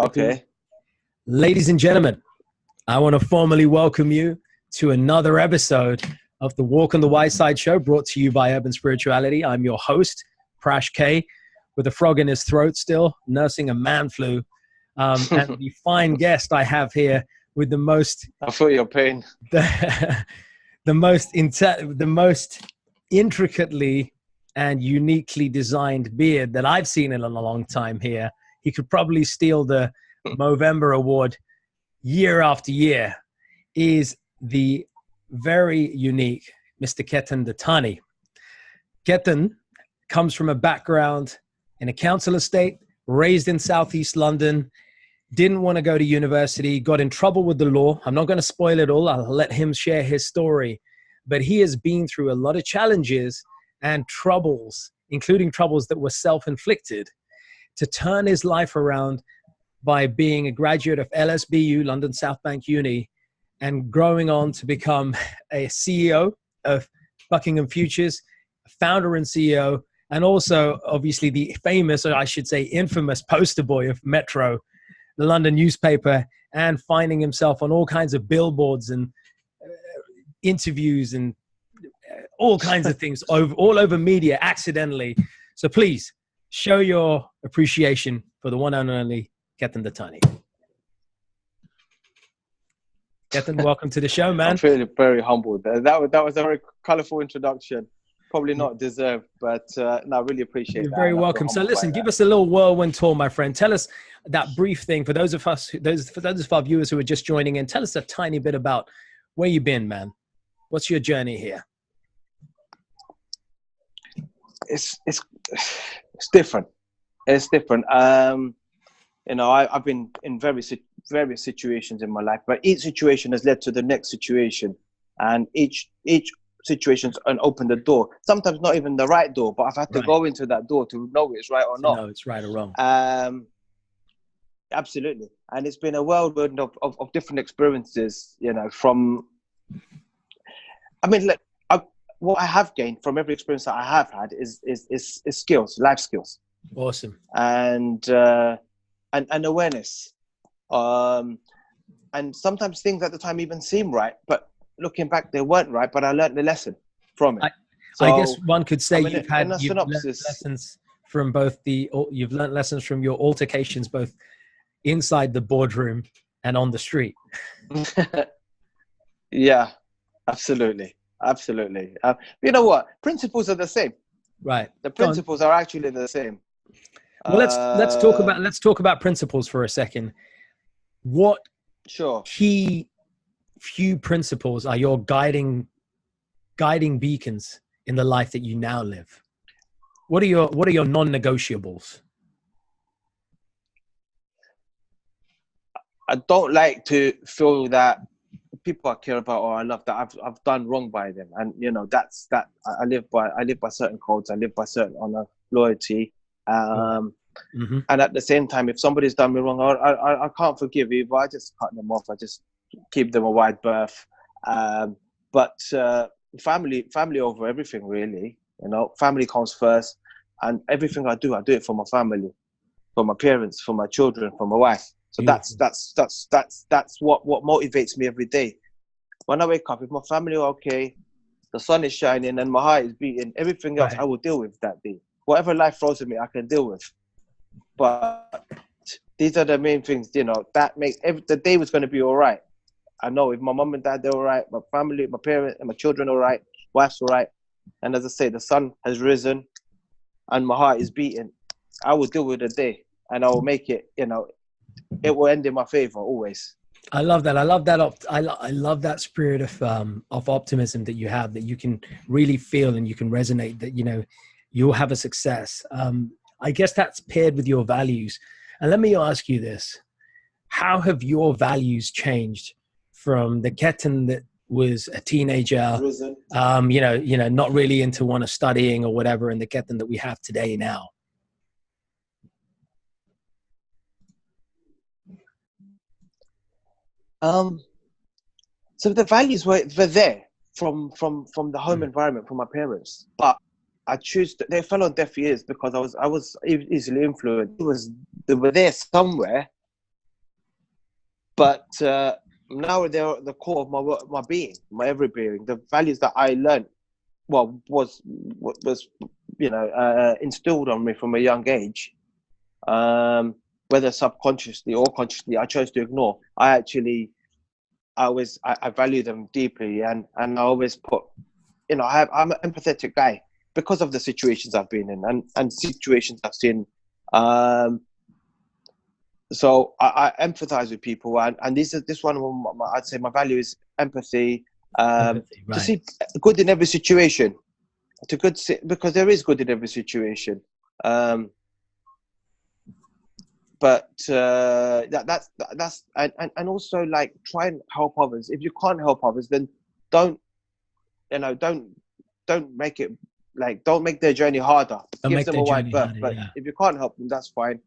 Okay. Ladies and gentlemen, I want to formally welcome you to another episode of the Walk on the White Side show, brought to you by Urban Spirituality. I'm your host, Prash K, with a frog in his throat still, nursing a man flu. And the fine guest I have here with the most... I feel your pain. The most intricately and uniquely designed beard that I've seen in a long time here. He could probably steal the Movember Award year after year, is the very unique Mr. Ketan Dattani. Ketan comes from a background in a council estate, raised in Southeast London, didn't want to go to university, got in trouble with the law. I'm not going to spoil it all. I'll let him share his story. But he has been through a lot of challenges and troubles, including troubles that were self-inflicted, to turn his life around by being a graduate of LSBU, London South Bank Uni, and growing on to become a CEO of Buckingham Futures, founder and CEO, and also obviously the famous, or I should say infamous, poster boy of Metro, the London newspaper, and finding himself on all kinds of billboards and interviews and all kinds of things all over media accidentally. So please show your appreciation for the one and only Ketan Dattani. Ketan, welcome to the show, man. I'm feeling very humbled. That was a very colorful introduction. Probably not deserved, but no, I really appreciate that. You're very welcome. So listen, give us a little whirlwind tour, my friend. Tell us that brief thing for those of our viewers who are just joining in. Tell us a tiny bit about where you've been, man. What's your journey here? It's different. It's different. I've been in various situations in my life, but each situation has led to the next situation, and each situation's opened the door. Sometimes not even the right door, but I've had to go into that door to know it's right or not. No, it's right or wrong. Absolutely. And it's been a whirlwind of different experiences, what I have gained from every experience that I have had is skills, life skills. Awesome. And awareness. And sometimes things at the time even seem right, but looking back, they weren't right, but I learned the lesson from it. I guess one could say you've learned lessons from you've learned lessons from your altercations, both inside the boardroom and on the street. Yeah, absolutely. Absolutely. You know what? Principles are the same. Right. The principles are actually the same. Well, let's talk about principles for a second. What key few principles are your guiding beacons in the life that you now live? What are your non-negotiables? I don't like to feel that people I care about or I love that I've done wrong by them, and that's that. I live by certain codes. I live by certain honor, loyalty, and at the same time, if somebody's done me wrong, I can't forgive you, but I just cut them off. I just keep them a wide berth. But family over everything, really. Family comes first, and everything I do it for my family, for my parents, for my children, for my wife. So that's what motivates me every day. When I wake up, if my family are okay, the sun is shining and my heart is beating, everything else I will deal with that day. Whatever life throws at me, I can deal with. But these are the main things, that makes the day was going to be all right. I know if my mom and dad, they're all right, my family, my parents and my children all right, wife's all right. And as I say, the sun has risen and my heart is beating. I will deal with the day and I will make it, it will end in my favor always. I love that. I love that spirit of optimism that you have, that you can really feel and you can resonate that, you'll have a success. I guess that's paired with your values. And let me ask you this. How have your values changed from the Ketan that was a teenager, not really into one of studying or whatever, and the Ketan that we have today now? So the values were there from the home environment, from my parents, but they fell on deaf ears because I was easily influenced. They were there somewhere, but now they're the core of my being, my every being. The values that I learned, was instilled on me from a young age, whether subconsciously or consciously, I chose to ignore. I value them deeply, and I always put, I'm an empathetic guy because of the situations I've been in and situations I've seen. So I empathize with people, and this one of I'd say my value is empathy. Empathy, right. To see good in every situation, because there is good in every situation. But that's and also, like, try and help others. If you can't help others, then don't make it, like, don't make their journey harder. Give them a wide berth. But if you can't help them, that's fine.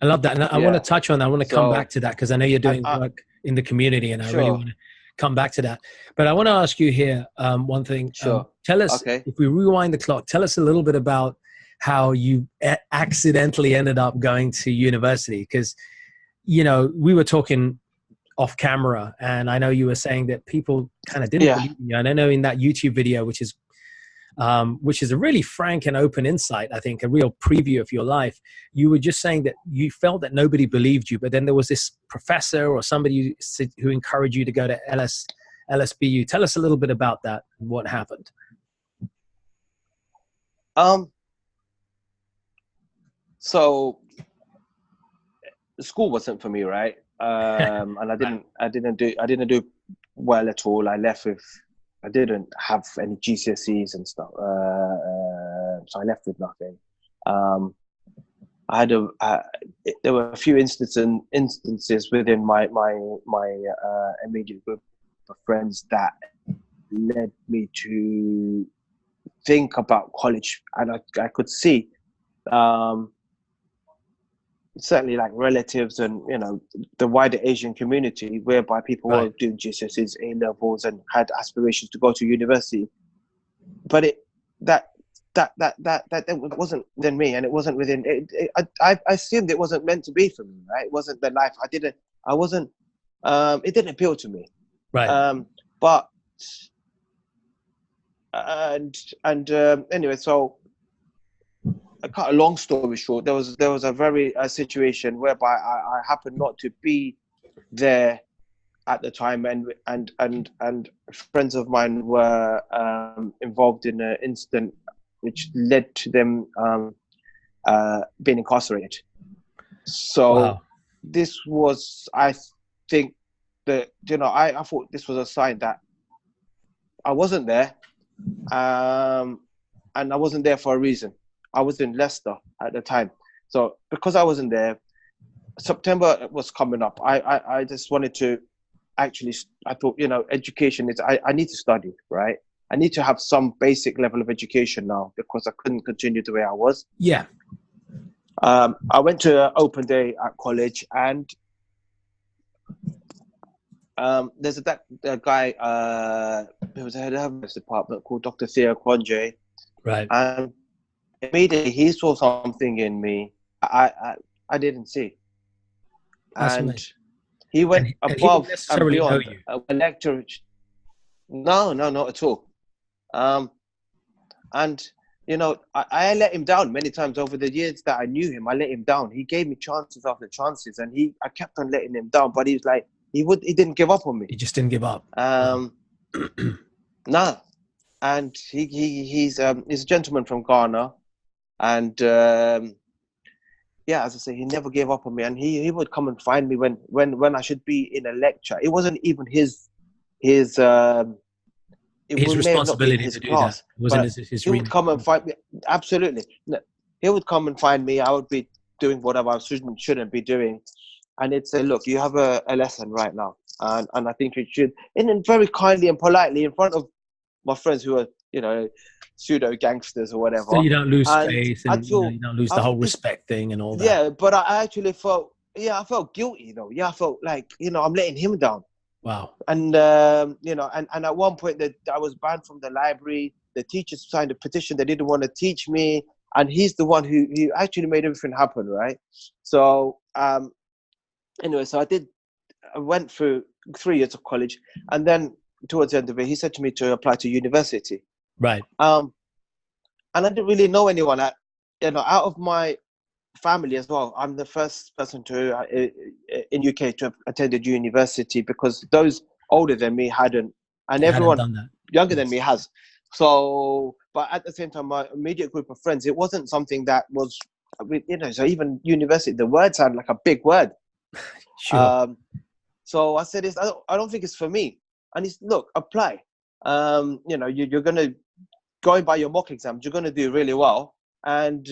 I love that. And I want to touch on that. I want to come back to that, because I know you're doing work in the community, and I really want to come back to that. But I want to ask you here one thing. Sure. Tell us, if we rewind the clock, tell us a little bit about how you accidentally ended up going to university. Because, we were talking off camera, and I know you were saying that people kind of didn't believe you. And I know in that YouTube video, which is a really frank and open insight, I think, a real preview of your life, you were just saying that you felt that nobody believed you, but then there was this professor or somebody who encouraged you to go to Ellis LSBU. Tell us a little bit about that and what happened. So school wasn't for me, right? And I didn't do well at all. I didn't have any GCSEs and stuff, so I left with nothing. There were a few instances within my immediate group of friends that led me to think about college, and I could see, certainly, like, relatives and the wider Asian community, whereby people were doing GCSEs, A levels, and had aspirations to go to university, but that wasn't within me, and it wasn't within it. I assumed it wasn't meant to be for me, right? It wasn't the life. It didn't appeal to me, right? But anyway, so, I cut a long story short, there was a situation whereby I happened not to be there at the time, and friends of mine were involved in an incident which led to them being incarcerated. So this was, I think that, I thought this was a sign that I wasn't there, and I wasn't there for a reason. I was in Leicester at the time. So because I wasn't there, September was coming up. I just wanted to I thought, education is, I need to study, right? I need to have some basic level of education now, because I couldn't continue the way I was. Yeah. I went to an open day at college, and there's a guy who was the head of this department called Dr. Theo Kwonje. Right. And immediately he saw something in me I didn't see. And he went above and beyond. A lecturer. No, not at all. And I let him down many times over the years that I knew him. I let him down. He gave me chances after chances, and I kept on letting him down. But he was like, he didn't give up on me. He just didn't give up. No. And he's a gentleman from Ghana, and as I say, he never gave up on me. And he would come and find me when I should be in a lecture. It wasn't even his responsibility to do that. It wasn't his he would come and find me. Absolutely. He would come and find me. I would be doing whatever I shouldn't be doing. And he'd say, look, you have a lesson right now. And I think you should, and then very kindly and politely in front of my friends who are, pseudo gangsters or whatever. So you don't lose face, and you don't lose the whole respect thing and all that. Yeah, but I actually felt, I felt guilty though. Yeah, I felt like, I'm letting him down. Wow. And, and at one point that I was banned from the library. The teachers signed a petition. They didn't want to teach me. And he's the one who actually made everything happen, right? So, anyway, so I did I went through 3 years of college, and then towards the end of it, he said to me to apply to university. Right. And I didn't really know anyone out of my family as well. I'm the first person in UK to have attended university, because those older than me hadn't, and everyone Done that. younger than me has. So, but at the same time, my immediate group of friends, it wasn't something that was, so even university, the word sounded like a big word. Sure. So I said, I don't think it's for me. And he's, look, apply. You're going to, going by your mock exams, you're going to do really well, and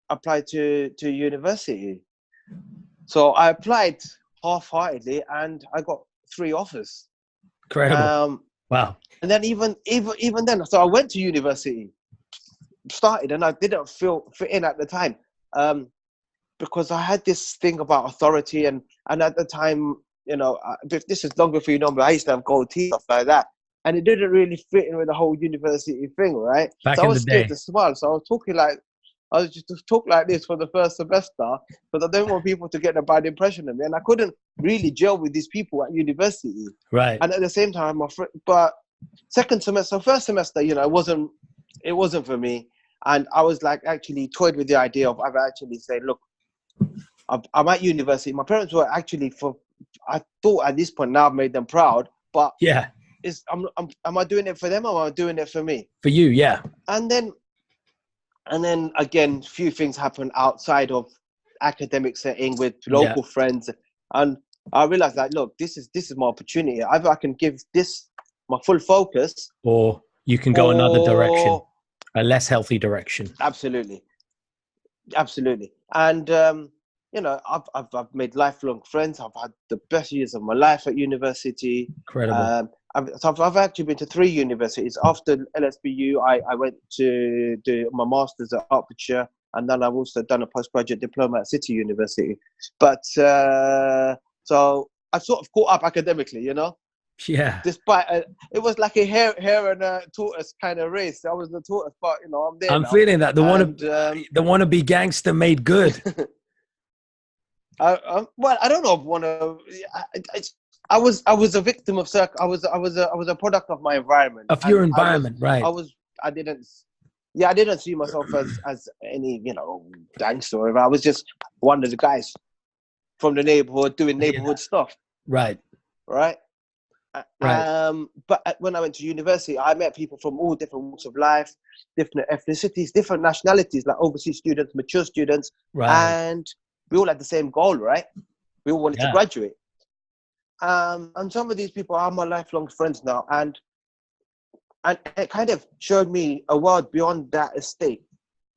apply to university. So I applied half-heartedly, and I got 3 offers. Incredible. Wow. And then even then, so I went to university, started, and I didn't fit in at the time, because I had this thing about authority, and at the time, this is long before you know, but I used to have gold teeth, stuff like that, and it didn't really fit in with the whole university thing, right? Back so I in was the scared day. to smile, so I was just to talk like this for the first semester, because I don't want people to get a bad impression of me, and I couldn't really gel with these people at university. Right. And at the same time, but first semester, it wasn't for me, and I was like actually toyed with the idea of I've actually said, look, I'm at university. My parents were actually I thought at this point now I've made them proud, but yeah, am I doing it for them, or am I doing it for me? For you, yeah. And then again, few things happen outside of academic setting with local friends, and I realized that, look, this is my opportunity. Either I can give this my full focus, or you can go another direction, a less healthy direction. Absolutely. And I've made lifelong friends. I've had the best years of my life at university. Incredible. I've actually been to 3 universities. After LSBU, I went to do my master's at Hertfordshire, and then I've also done a postgraduate diploma at City University. But so I've sort of caught up academically, Yeah. Despite it was like a hare and a tortoise kind of race. I was the tortoise, but I'm there. I'm now. feeling that the wannabe gangster made good. Well, I don't know if I was a victim of I was a product of my environment. Of your environment, right? I didn't see myself as any gangster. I was just one of the guys from the neighborhood doing neighborhood stuff. Right. Right. But when I went to university, I met people from all different walks of life, different ethnicities, different nationalities, like overseas students, mature students, and we all had the same goal, right? We all wanted to graduate. And some of these people are my lifelong friends now, and it kind of showed me a world beyond that estate.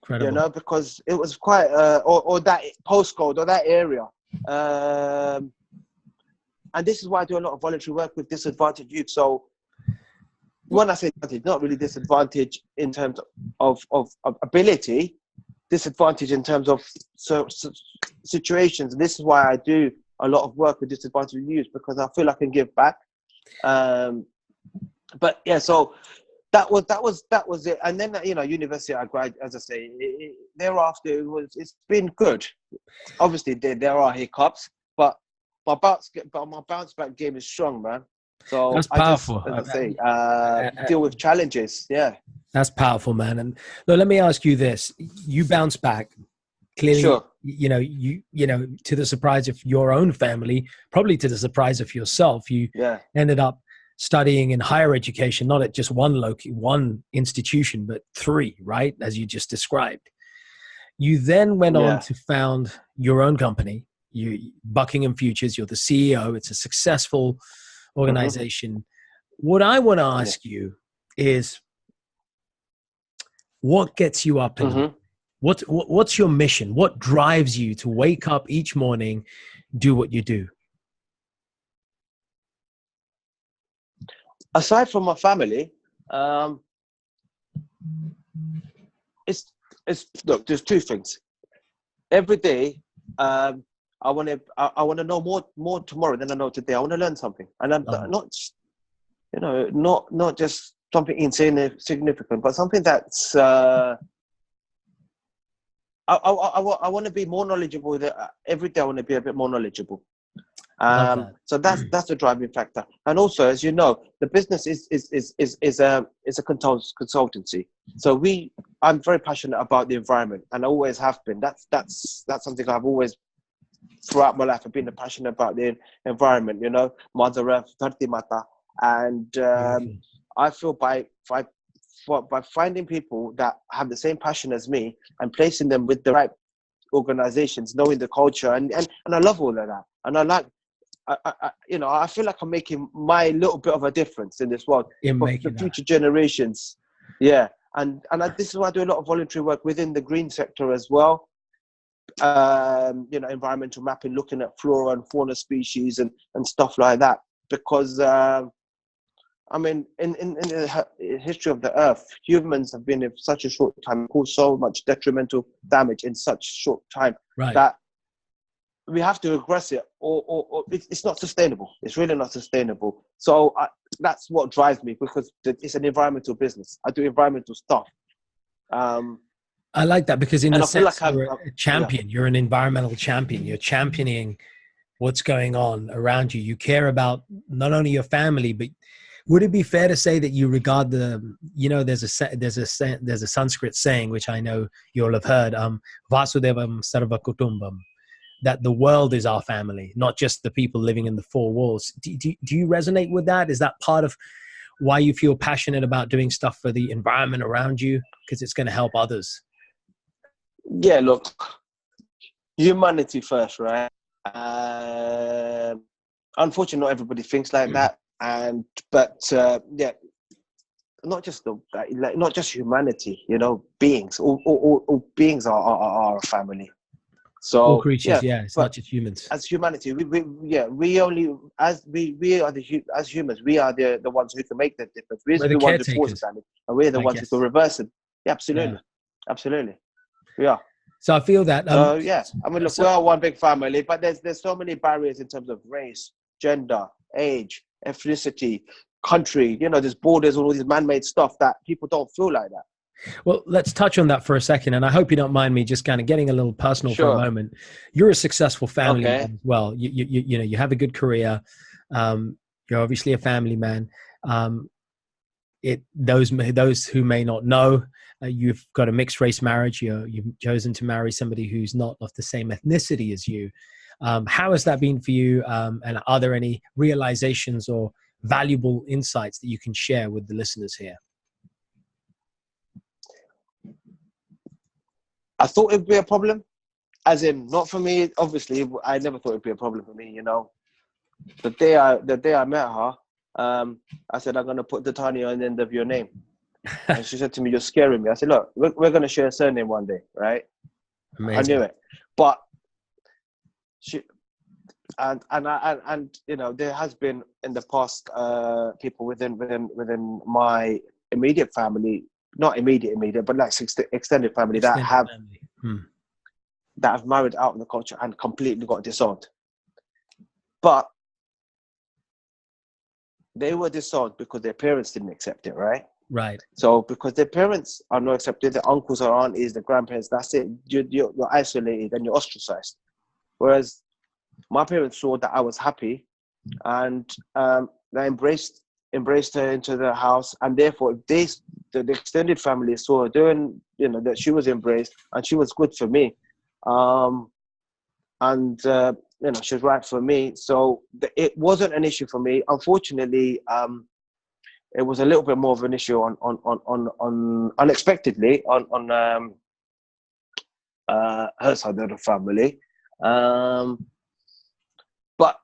Incredible. Because it was quite or that postcode or that area. And this is why I do a lot of voluntary work with disadvantaged youth. So when I say disadvantage, not really disadvantage in terms of ability, disadvantage in terms of situations. And this is why I do a lot of work with disadvantaged youth, because I feel I can give back. But yeah, so that was it. And then university, I graduated. As I say, thereafter it's been good. Obviously, there are hiccups, but my bounce back game is strong, man. So that's powerful. I just, as I say, deal with challenges. Yeah, that's powerful, man. And let me ask you this: you bounce back clearly. Sure. To the surprise of your own family, probably to the surprise of yourself, you ended up studying in higher education, not at just one institution, but 3, right? As you just described. You then went on to found your own company. Buckingham Futures, you're the CEO. It's a successful organization. What I want to ask you is, what gets you up in the morning? What's your mission? What drives you to wake up each morning, do what you do? Aside from my family, look, there's 2 things. Every day, I want to know more tomorrow than I know today. I want to learn something, and I'm not just something insignificant, but something that's I want to be more knowledgeable. Every day I want to be a bit more knowledgeable. Love that. So that's the driving factor. And also, as you know, the business is a consultancy. So I'm very passionate about the environment, and I always have been. That's something I've always, throughout my life, I've been passionate about the environment. You know, Mother Earth, Dharti Mata, and I feel by finding people that have the same passion as me and placing them with the right organizations, knowing the culture, and I love all of that, and I like. I feel like I'm making my little bit of a difference in this world for the future generations. Yeah, and this is why I do a lot of voluntary work within the green sector as well. Environmental mapping, looking at flora and fauna species and stuff like that. Because in the history of the Earth, humans have been in such a short time, caused so much detrimental damage in such short time that we have to regress it, or it's not sustainable. It's really not sustainable. So that's what drives me, because it's an environmental business. I do environmental stuff. I like that, because in a sense, like you're a champion. You're an environmental champion. You're championing what's going on around you. You care about not only your family, but would it be fair to say that you regard there's a Sanskrit saying, which I know you'll have heard, Vasudevam Sarva Kutumbam, that the world is our family, not just the people living in the four walls. Do you resonate with that? Is that part of why you feel passionate about doing stuff for the environment around you? Because it's going to help others. Yeah, look, humanity first, right? Unfortunately, not everybody thinks like that. But not just humanity. Beings. All beings are a family. So all creatures, it's not just humans. As humanity, we as humans, we are the ones who can make the difference. We're the ones who cause the damage, and we're the ones who can reverse it. Yeah, absolutely. Yeah. So I feel that. Look, we are one big family, but there's so many barriers in terms of race, gender, age, ethnicity, country. There's borders, all these man-made stuff that people don't feel like that. Well, let's touch on that for a second, and I hope you don't mind me just kind of getting a little personal for a moment. You're a successful family man as well. You have a good career. You're obviously a family man. Those who may not know, you've got a mixed race marriage. You've chosen to marry somebody who's not of the same ethnicity as you. How has that been for you? And are there any realizations or valuable insights that you can share with the listeners here? I thought it'd be a problem, as in not for me. Obviously, I never thought it'd be a problem for me. The day I met her, I said, I'm going to put Dattani on the end of your name. And she said to me, you're scaring me. I said, look, we're going to share a surname one day, right? Amazing. I knew it. But there has been in the past people within my immediate family, not immediate, but like extended family that have married out of the culture and completely got disowned. But they were disowned because their parents didn't accept it, right? Right. So because their parents are not accepted, the uncles or aunties, the grandparents, that's it. You're isolated and you're ostracized. Whereas my parents saw that I was happy, and they embraced her into the house, and therefore the extended family saw her doing, that she was embraced and she was good for me, she was right for me. So it wasn't an issue for me. Unfortunately, it was a little bit more of an issue on unexpectedly on her side of the family. But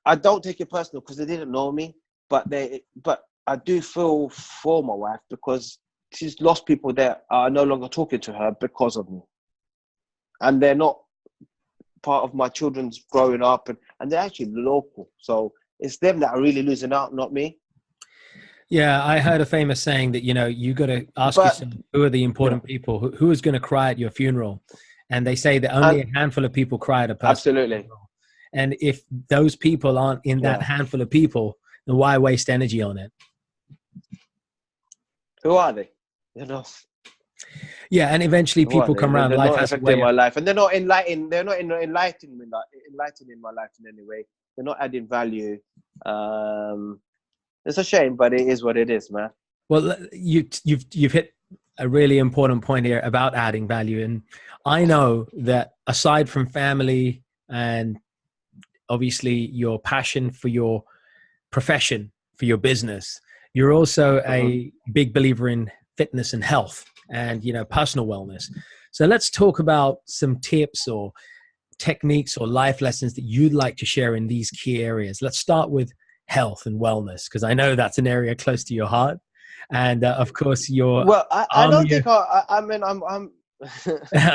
I don't take it personal because they didn't know me. But I do feel for my wife because she's lost people that are no longer talking to her because of me, and they're not part of my children's growing up, and they're actually local. So it's them that are really losing out, not me. Yeah, I heard a famous saying that you got to ask yourself who are the important people, who is going to cry at your funeral, and they say that only a handful of people cry at a person. Absolutely. And if those people aren't in that handful of people, then why waste energy on it? Who are they? Yeah, and eventually people come around. They're life not has affecting my life, and they're not enlightening my life in any way. They're not adding value. It's a shame, but it is what it is, man. Well, you've hit a really important point here about adding value. And I know that aside from family and obviously your passion for your profession, for your business, you're also a big believer in fitness and health and, personal wellness. So let's talk about some tips or techniques or life lessons that you'd like to share in these key areas. Let's start with health and wellness, because I know that's an area close to your heart. And of course, well, I don't think I mean I'm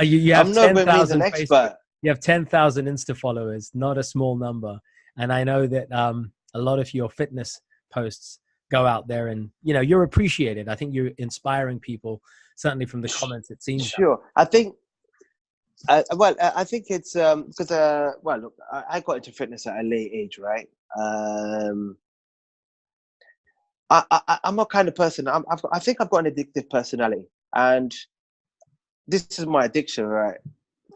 you have I'm not by means an 10,000 expert. You have 10,000 Insta followers, not a small number. And I know that a lot of your fitness posts go out there, and you're appreciated. I think you're inspiring people, certainly from the comments. It seems sure. I think. I think it's because look, I got into fitness at a late age, right? I'm a kind of person. I think I've got an addictive personality, and this is my addiction, right?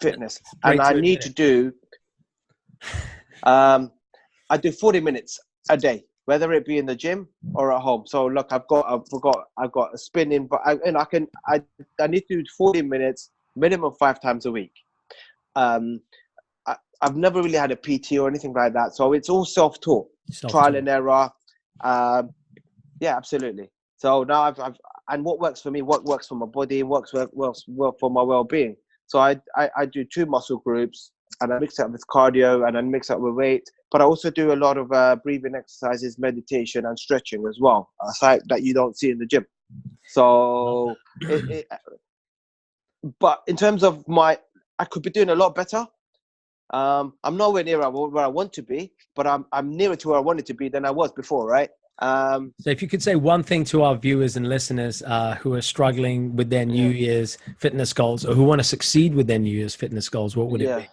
Fitness, and I need to do. I do 40 minutes a day, whether it be in the gym or at home. So look, I've got a spinning, but I need to do 40 minutes minimum 5 times a week. I've never really had a PT or anything like that, so it's all self-taught, trial and error. Yeah, absolutely. So now and what works for me, what works for my body, what works for my well-being. So I do 2 muscle groups, and I mix it up with cardio, and I mix it up with weight. But I also do a lot of breathing exercises, meditation, and stretching as well, aside that you don't see in the gym. So, but in terms of I could be doing a lot better. I'm nowhere near where I want to be, but I'm nearer to where I wanted to be than I was before, right? So if you could say one thing to our viewers and listeners who are struggling with their New Year's fitness goals, or who want to succeed with their New Year's fitness goals, what would it be?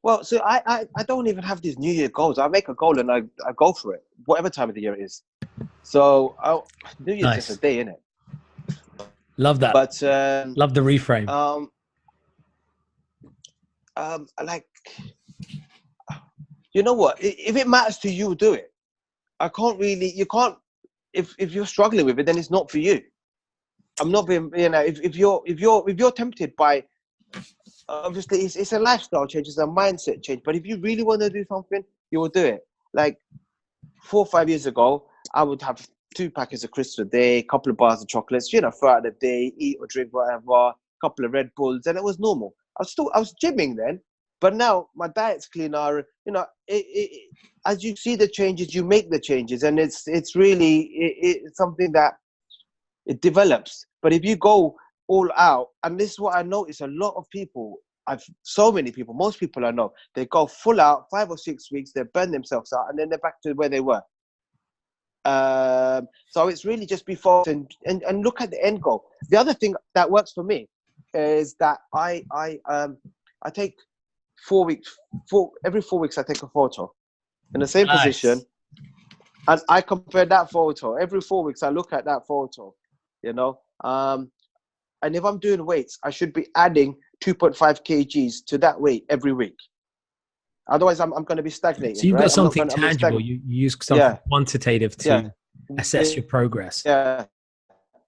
Well, so I don't even have these New Year goals. I make a goal and I go for it, whatever time of the year it is. So New Year's just a day, innit? Love that. But love the reframe. Like, you know what? If it matters to you, do it. You can't. If you're struggling with it, then it's not for you. I'm not being, if you're tempted by, obviously it's a lifestyle change, it's a mindset change. But if you really want to do something, you will do it. Like 4 or 5 years ago, I would have 2 packets of crisps a day, a couple of bars of chocolates, throughout the day, eat or drink whatever, a couple of Red Bulls, and it was normal. I was gymming then, but now my diet's cleaner. As you see the changes, you make the changes, and it's really it's something that it develops. But if you go all out, and this is what I notice, a lot of people, so many people, most people I know, they go full out 5 or 6 weeks, they burn themselves out, and then they're back to where they were. So it's really just be focused and look at the end goal. The other thing that works for me is that I take 4 weeks. Every 4 weeks I take a photo in the same position, and I compare that photo. Every 4 weeks I look at that photo, and if I'm doing weights, I should be adding 2.5 kgs to that weight every week. Otherwise, I'm going to be stagnating. So you've got something tangible. You use something quantitative to assess your progress. Yeah.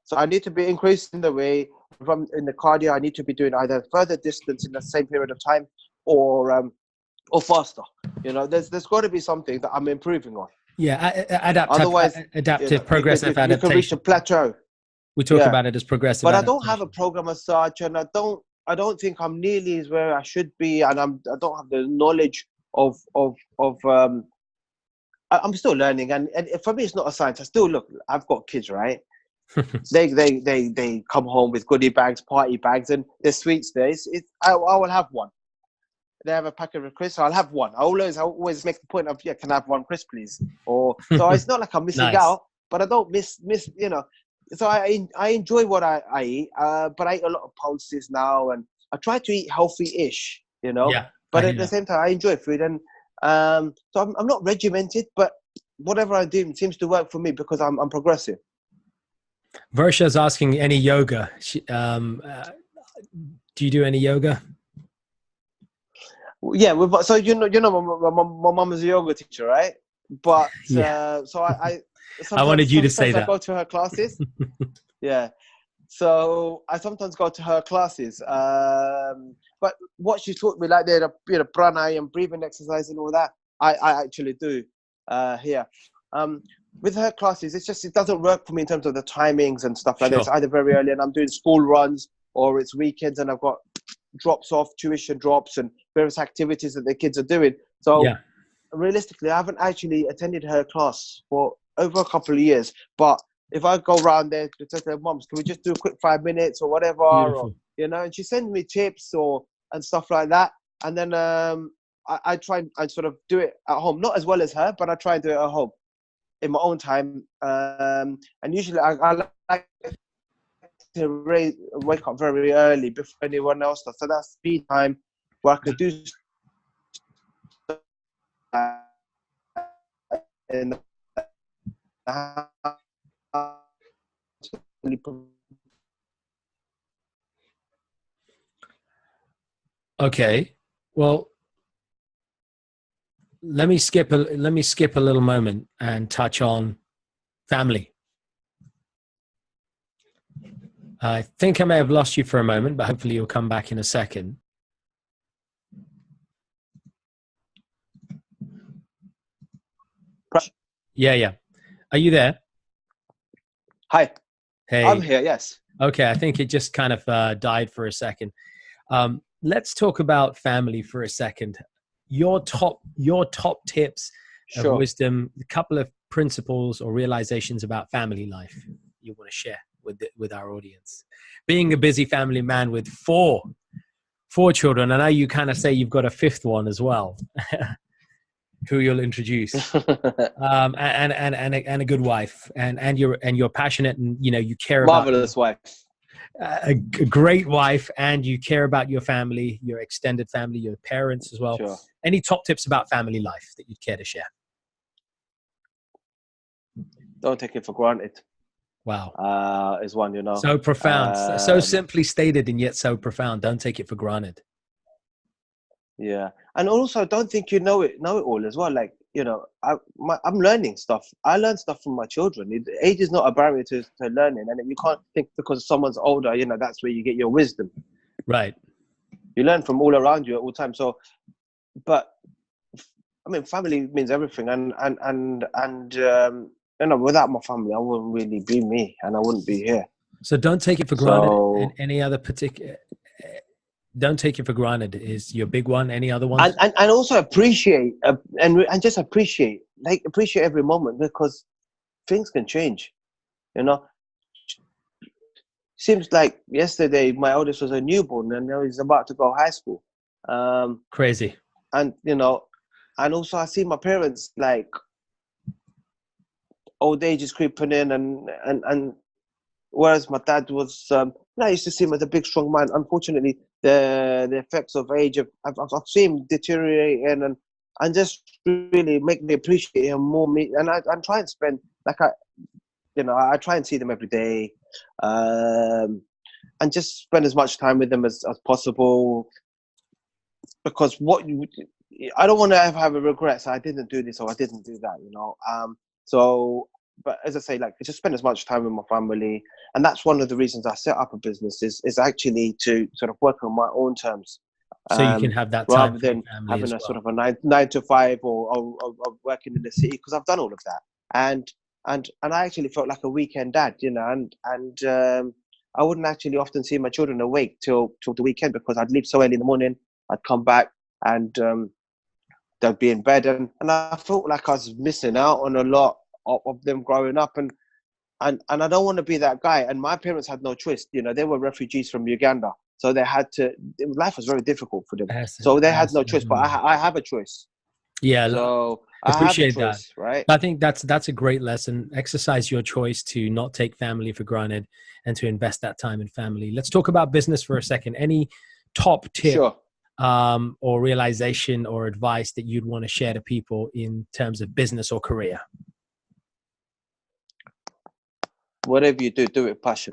So I need to be increasing the weight. In the cardio, I need to be doing either further distance in the same period of time, or faster. There's got to be something that I'm improving on. Yeah, adaptive progressive adaptation. You can reach a plateau. We talk about it as progressive. But adaptation. I don't have a program as such, and I don't think I'm nearly as where I should be, and I don't have the knowledge of I'm still learning, and for me it's not a science. I've got kids, right? they come home with goodie bags, party bags, and there's sweets there. I will have one. They have a packet of crisps, so I'll have one. I always make the point of, can I have one crisp, please? So it's not like I'm missing out, but I don't miss. So I enjoy what I eat, but I eat a lot of pulses now, and I try to eat healthy-ish, But at the same time, I enjoy food, and so I'm not regimented, but whatever I do seems to work for me because I'm progressive. Versha's asking any yoga. Do you do any yoga? Yeah, so my mum is a yoga teacher, right? But Yeah. so I I wanted you to say sometimes I that. go to her classes. Yeah, so I sometimes go to her classes. But what she taught me, like the pranayama, breathing exercise, and all that, I actually do here. With her classes, it doesn't work for me in terms of the timings and stuff like that. Sure. It's either very early and I'm doing school runs, or it's weekends and I've got drops off, tuition drops, and various activities that the kids are doing. So Yeah. realistically, I haven't actually attended her class for over a couple of years. But if I go around there to say to her, "Mums, can we just do a quick 5 minutes or whatever?" Or Beautiful. and she sends me tips and stuff like that. And then I try and sort of do it at home, not as well as her, but I try and do it at home in my own time. And usually I like to wake up very early before anyone else does. So that's speed time where I could do in the house. Okay. Well, let me skip a little moment and touch on family. I think I may have lost you for a moment, but hopefully you'll come back in a second. Prash, Yeah. Are you there? hi, I'm Hey. here. Yes. Okay. I think it just kind of died for a second. Let's talk about family for a second. Your top tips of Sure. wisdom, a couple of principles or realizations about family life you want to share with our audience. Being a busy family man with four children, I know you kind of say you've got a fifth one as well, who you'll introduce, and a good wife, and you're passionate, and you care about Marvelous wife. a great wife, and you care about your family, your extended family, your parents as well. Sure. Any top tips about family life that you'd care to share? Don't take it for granted. Wow. Is one, So profound. So simply stated and yet so profound. Don't take it for granted. Yeah, and also don't think you know it all as well. Like I'm learning stuff. I learn stuff from my children. Age is not a barrier to learning, and you can't think because someone's older, that's where you get your wisdom. Right. You learn from all around you at all times. So, but I mean, family means everything, and without my family, I wouldn't really be me, and I wouldn't be here. So don't take it for granted. And any other particular, don't take it for granted is your big one. Any other ones? And also appreciate and just appreciate every moment, because things can change. Seems like yesterday my oldest was a newborn and now he's about to go high school. Crazy. And and also I see my parents, like, old age is creeping in, and whereas my dad was, I used to see him as a big strong man. Unfortunately, the effects of age I've seen him deteriorating, and just really make me appreciate him more. And I try and spend, like, I try and see them every day, and just spend as much time with them as possible, because I don't want to have a regret. So I didn't do this or I didn't do that, so, but as I say, like, just spend as much time with my family. And that's one of the reasons I set up a business, is actually to sort of work on my own terms. So you can have that time rather than having a sort of a nine to five, or working in the city, because I've done all of that. And I actually felt like a weekend dad, and I wouldn't actually often see my children awake till the weekend, because I'd leave so early in the morning. I'd come back and they'd be in bed, and I felt like I was missing out on a lot of them growing up, and I don't want to be that guy. And my parents had no choice. They were refugees from Uganda, so they had to. Life was very difficult for them, so they had no choice. But I have a choice. Yeah, so I appreciate I have a choice, that. right? I think that's a great lesson. Exercise your choice to not take family for granted and to invest that time in family. Let's talk about business for a second. Any top tip? Sure. Or realization or advice that you'd want to share to people in terms of business or career? Whatever you do it with passion.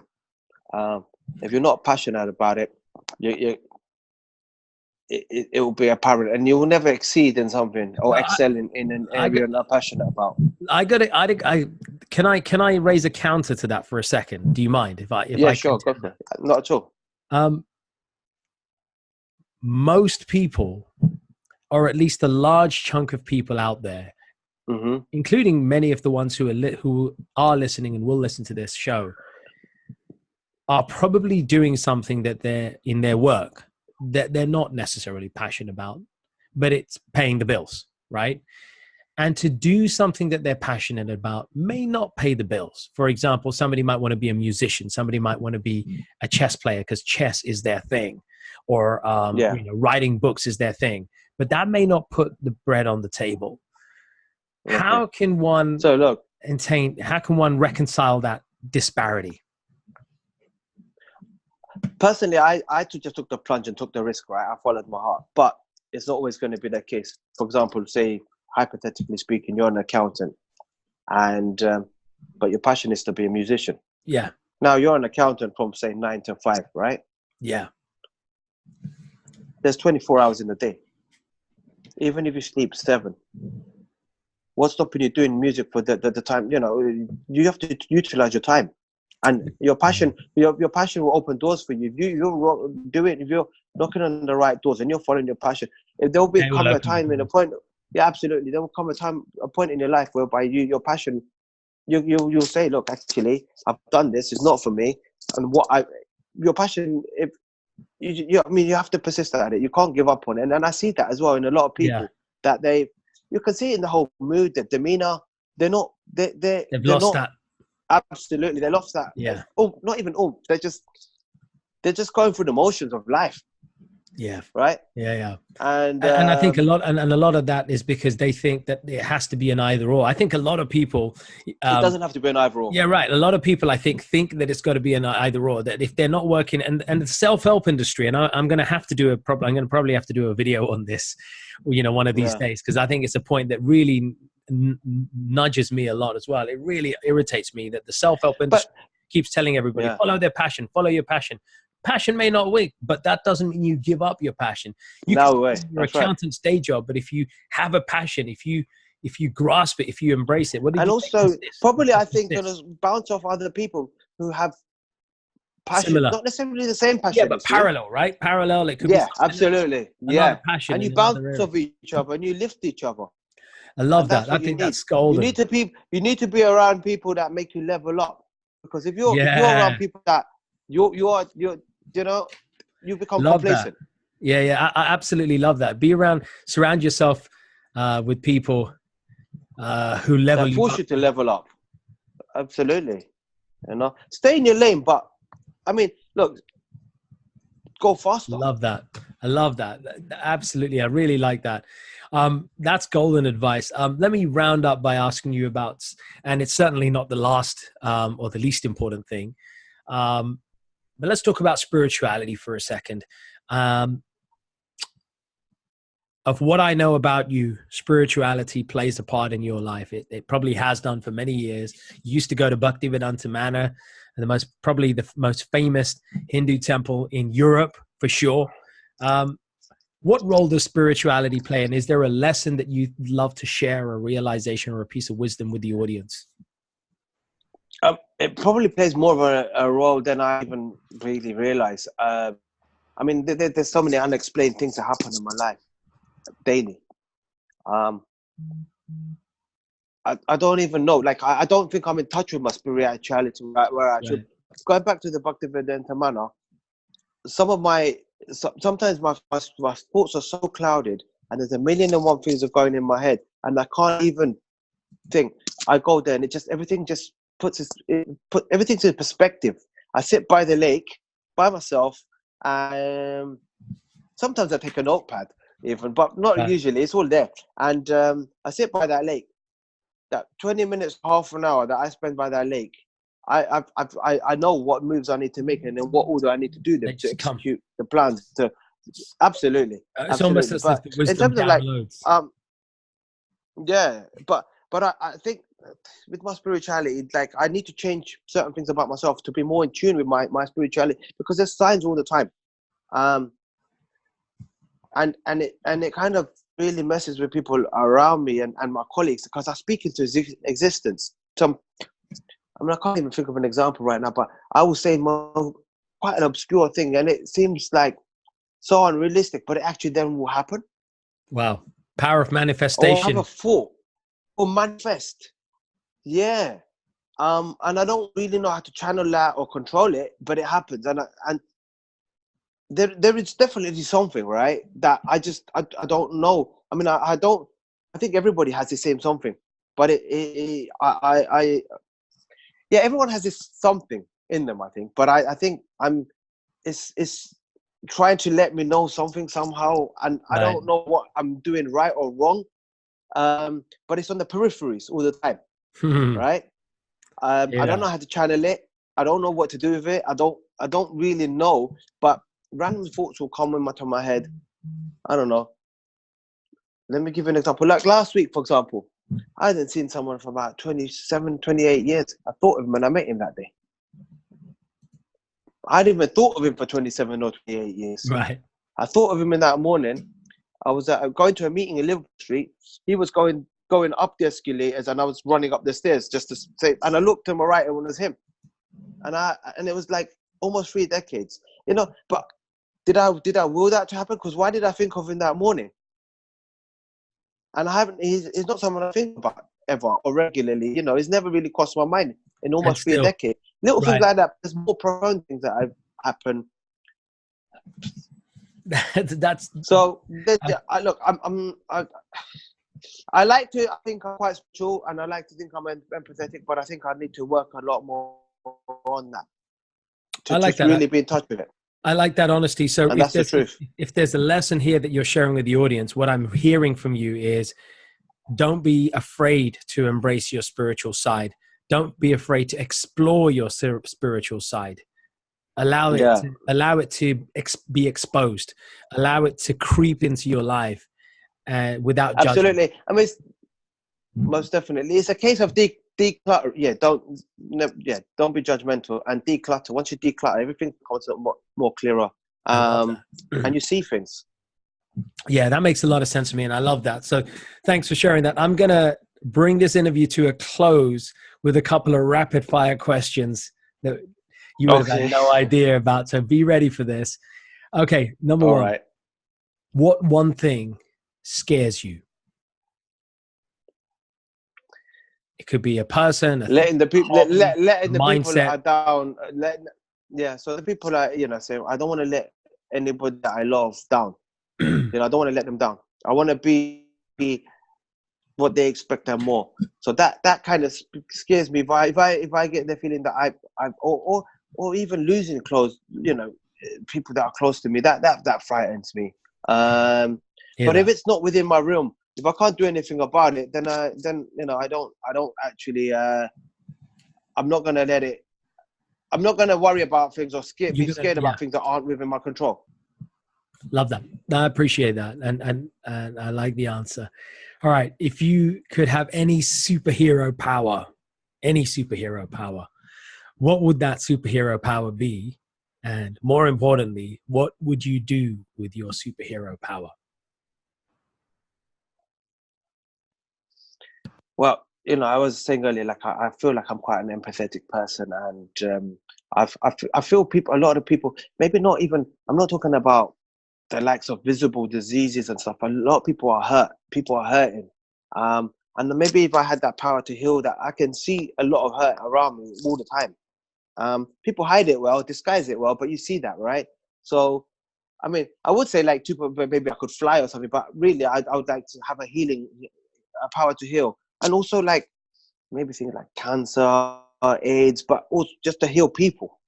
If you're not passionate about it, it will be apparent, and you will never exceed in something or Well, excel in an area you're not passionate about. Can I raise a counter to that for a second? Do you mind if I Sure, go for it. Not at all. Most people, or at least a large chunk of people out there, including many of the ones who are listening and will listen to this show, are probably doing something that they're in their work that they're not necessarily passionate about, but it's paying the bills, right? And to do something that they're passionate about may not pay the bills. For example, somebody might want to be a musician. Somebody might want to be a chess player because chess is their thing, or writing books is their thing. But that may not put the bread on the table. Okay. How can one reconcile that disparity? Personally, I just took the plunge and took the risk, right? I followed my heart. But it's not always going to be the case. For example, say, hypothetically speaking, you're an accountant, and but your passion is to be a musician. Yeah. Now you're an accountant from, say, 9 to 5, right? Yeah. There's 24 hours in the day. Even if you sleep 7, what's stopping you doing music for the time? You have to utilize your time. And your passion, your passion will open doors for you. If you do it, if you're knocking on the right doors and you're following your passion, there will come a time and a point. Yeah, absolutely. There will come a point in your life whereby your passion, you'll say, look, actually, I've done this. It's not for me. And your passion, if you have to persist at it. You can't give up on it. And I see that as well in a lot of people that you can see it in the whole mood, the demeanor. They've lost that. Absolutely, they lost that. Yeah. Oh, not even all. They're just going through the motions of life. Yeah. Right. Yeah. And I think a lot of that is because they think that it has to be an either or. I think a lot of people. It doesn't have to be an either or. Yeah, right. A lot of people, I think that it's got to be an either or. That if they're not working, and the self-help industry, and I'm going to have to do probably have to do a video on this, one of these days, because I think it's a point that really nudges me a lot as well. It really irritates me that the self-help industry keeps telling everybody, follow their passion, follow your passion. Passion may not win, but that doesn't mean you give up your passion. Your accountant's day job, but if you have a passion, if you grasp it, if you embrace it, probably I think going to bounce off other people who have passion, similar. Not necessarily the same passion. Yeah, but parallel, right? Parallel. It could be absolutely. Yeah, passion, and you bounce off each other and you lift each other. I love that. I think that's golden. You need to be around people that make you level up, because if you're around people that you become complacent. Yeah. I absolutely love that. Surround yourself with people who level you up. You to level up. Absolutely. Stay in your lane, but look, go faster. I love that. Absolutely. I really like that. That's golden advice. Let me round up by asking you about, and it's certainly not the last or the least important thing, but let's talk about spirituality for a second. Of what I know about you, spirituality plays a part in your life. It probably has done for many years. You used to go to Bhaktivedanta Manor, probably the most famous Hindu temple in Europe, for sure. What role does spirituality play? And is there a lesson that you'd love to share, a realization or a piece of wisdom with the audience? It probably plays more of a role than I even really realize. There's so many unexplained things that happen in my life daily. I don't even know. Like, I don't think I'm in touch with my spirituality where I should. Going back to the Bhaktivedanta Manor, sometimes my thoughts are so clouded, and there's 1,000,001 things are going in my head, and I can't even think. I go there, and everything just put everything in perspective. I sit by the lake by myself, and sometimes I take a notepad even, but not usually. It's all there, and I sit by that lake. That 20 minutes, half an hour that I spend by that lake, I know what moves I need to make, and then what order I need to do them to execute the plans. Absolutely. It's almost as if the wisdom downloads. But I think with my spirituality, like, I need to change certain things about myself to be more in tune with my spirituality, because there's signs all the time. it kind of really messes with people around me and my colleagues, because I speak into existence. So, I mean, I can't even think of an example right now, but I will say quite an obscure thing, and it seems like so unrealistic, but it actually then will happen. Wow. Power of Or manifestation. have a thought or manifest. Yeah. And I don't really know how to channel that or control it, but it happens. And there is definitely something, right, that I don't know. I mean, I think everybody has the same something, but yeah, everyone has this something in them, I think. But I think it's trying to let me know something somehow, and I don't know what I'm doing right or wrong. But it's on the peripheries all the time, right? I don't know how to channel it. I don't know what to do with it. I don't really know, but random thoughts will come into my head. I don't know. Let me give you an example. Like last week, for example, I hadn't seen someone for about 27, 28 years. I thought of him when I met him that day. I hadn't even thought of him for 27 or 28 years. Right. I thought of him in that morning. I was going to a meeting in Liverpool Street. He was going up the escalators, and I was running up the stairs just to say. And I looked to my right, and it was him. And it was like almost 3 decades, you know. But did I will that to happen? Because why did I think of him that morning? And I haven't. He's not someone I think about ever or regularly. You know, he's never really crossed my mind in almost 3 decades. Little things like that. There's more profound things that have happened. That's so. Look, I like to. I think I'm quite spiritual, and I like to think I'm empathetic. But I think I need to work a lot more on that to just really be in touch with it. I like that honesty. So and that's the truth. If there's a lesson here that you're sharing with the audience, what I'm hearing from you is don't be afraid to embrace your spiritual side. Don't be afraid to explore your spiritual side. Allow it to be exposed. Allow it to creep into your life without judgment. Absolutely. I mean, most definitely. It's a case of declutter. Don't be judgmental and declutter. Once you declutter, everything becomes a lot more clearer. And you see things. Yeah, that makes a lot of sense to me, and I love that. So thanks for sharing that. I'm going to bring this interview to a close with a couple of rapid fire questions that you would have had no idea about. So be ready for this. Okay, number one. Right. What one thing scares you? It could be a person, letting the people mindset. Down. So the people are, say, I don't want to let anybody that I love down. I don't want to let them down. I want to be what they expect and more. So that kind of scares me. If I get the feeling that I've or even losing close, people that are close to me, that frightens me. But if it's not within my realm, if I can't do anything about it, then I don't actually. I'm not gonna let it. I'm not gonna worry about things or be scared about things that aren't within my control. Love that. I appreciate that, and I like the answer. All right, if you could have any superhero power, what would that superhero power be? And more importantly, what would you do with your superhero power? Well, I was saying earlier, like I feel like I'm quite an empathetic person, and I feel people, a lot of people, maybe not even. I'm not talking about the likes of visible diseases and stuff. A lot of people are hurt. People are hurting, and maybe if I had that power to heal that, I can see a lot of hurt around me all the time. People hide it well, disguise it well, but you see that, right? So, I mean, I would say like maybe I could fly or something, but really, I would like to have a power to heal. And also, like, maybe things like cancer, AIDS, but also just to heal people.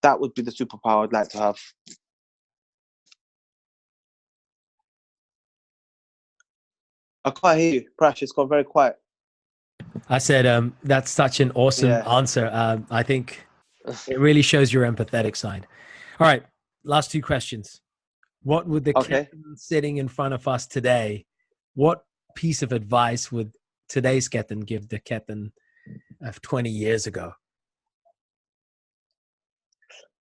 That would be the superpower I'd like to have. I can't hear you, Prash. It's gone very quiet. I said, that's such an awesome answer. I think it really shows your empathetic side. All right, last 2 questions. What would the Ketan sitting in front of us today, what piece of advice would today's Ketan give the Ketan of 20 years ago?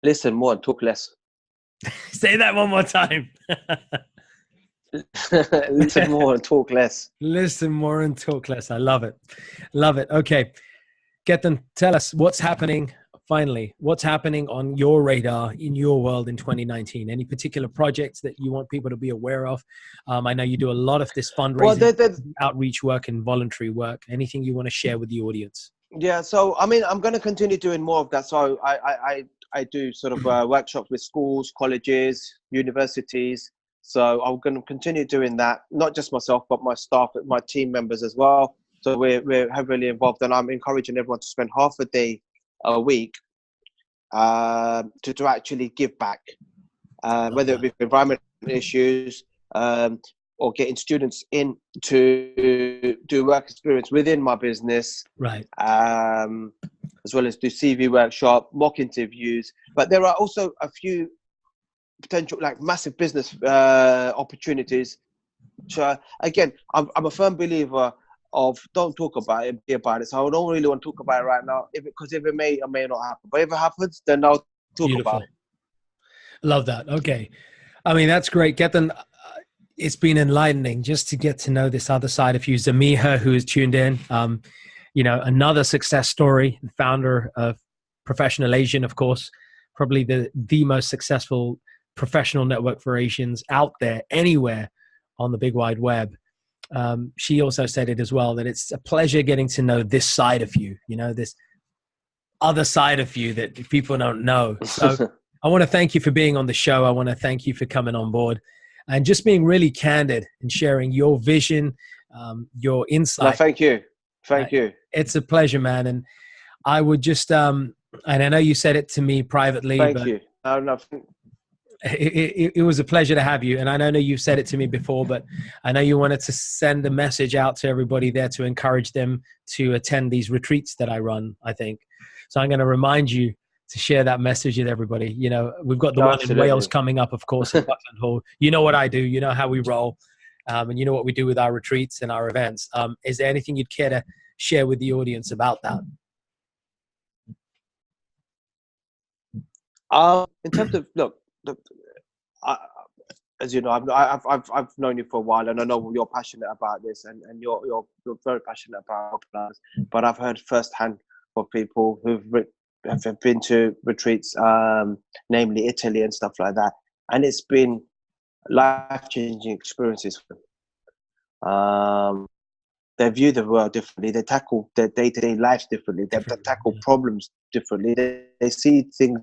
Listen more and talk less. Say that one more time. Listen more and talk less. Listen more and talk less. I love it. Love it. Okay. Ketan, tell us what's happening. Finally, what's happening on your radar in your world in 2019? Any particular projects that you want people to be aware of? I know you do a lot of this fundraising, outreach work and voluntary work. Anything you want to share with the audience? Yeah, so I mean, I'm going to continue doing more of that. So I do sort of workshops with schools, colleges, universities. So I'm going to continue doing that, not just myself, but my staff, my team members as well. So we're heavily involved, and I'm encouraging everyone to spend half a day a week to actually give back, whether it be environmental issues or getting students in to do work experience within my business, right? As well as do CV workshop, mock interviews. But there are also a few potential like massive business opportunities. Which, again, I'm a firm believer of don't talk about it, be about it. So I don't really want to talk about it right now, because if it may or may not happen. But if it happens, then I'll talk about it. Love that. Okay. I mean, that's great. Ketan, it's been enlightening just to get to know this other side of you. Zamiha, who is tuned in, another success story, founder of Professional Asian, of course, probably the most successful professional network for Asians out there, anywhere on the big wide web. She also said it as well, that it's a pleasure getting to know this side of you, this other side of you that people don't know. So I want to thank you for being on the show. I want to thank you for coming on board and just being really candid and sharing your vision, your insight. No, thank you. Thank you. It's a pleasure, man. And I would just, and I know you said it to me privately. Thank you. No. It was a pleasure to have you. And I know you've said it to me before, but I know you wanted to send a message out to everybody there to encourage them to attend these retreats that I run, I think. So I'm going to remind you to share that message with everybody. We've got the one in Wales coming up, of course, in Buckland Hall. You know what I do. You know how we roll. And you know what we do with our retreats and our events. Is there anything you'd care to share with the audience about that? In terms of, look, as you know, I've known you for a while, and I know you're passionate about this, and you're very passionate about plans. But I've heard firsthand from people who've been to retreats, namely Italy and stuff like that, and it's been life-changing experiences for them. They view the world differently. They tackle their day-to-day lives differently. They tackle problems differently. They see things.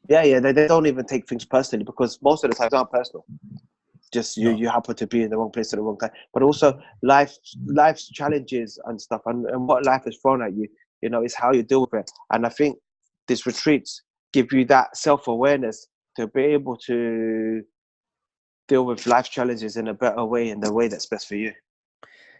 Yeah. They don't even take things personally, because most of the time it's not personal. Just you happen to be in the wrong place at the wrong time. But also life's challenges and stuff, and what life has thrown at you. Is how you deal with it. And I think these retreats give you that self-awareness to be able to deal with life challenges in a better way, in the way that's best for you.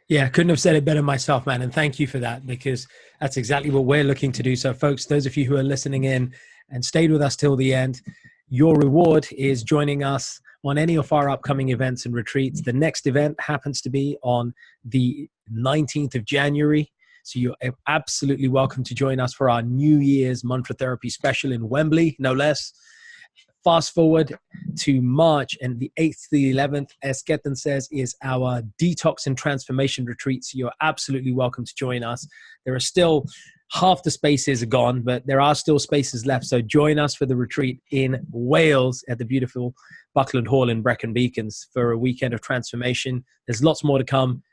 Yeah, I couldn't have said it better myself, man. And thank you for that, because that's exactly what we're looking to do. So folks, those of you who are listening in and stayed with us till the end, your reward is joining us on any of our upcoming events and retreats. The next event happens to be on the 19th of January. So you're absolutely welcome to join us for our New Year's Mantra Therapy special in Wembley, no less. Fast forward to March, and the 8th to the 11th, as Ketan says, is our detox and transformation retreat. So you're absolutely welcome to join us. There are still half the spaces are gone, but there are still spaces left. So join us for the retreat in Wales at the beautiful Buckland Hall in Brecon Beacons for a weekend of transformation. There's lots more to come.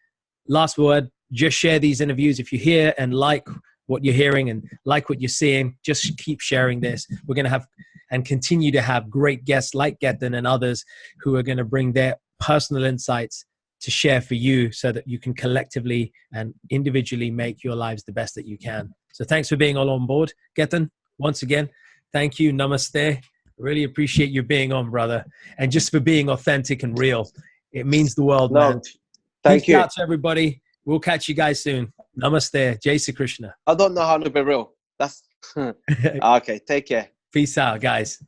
Last word, just share these interviews. If you hear and like what you're hearing and like what you're seeing, just keep sharing this. We're going to have and continue to have great guests like Ketan and others who are going to bring their personal insights to share for you, so that you can collectively and individually make your lives the best that you can. So thanks for being all on board. Ketan, once again, thank you. Namaste. Really appreciate you being on, brother. And just for being authentic and real. It means the world, man. Thank you. Peace out to everybody. We'll catch you guys soon. Namaste. Jai Sri Krishna. I don't know how to be real. That's okay. Take care. Peace out, guys.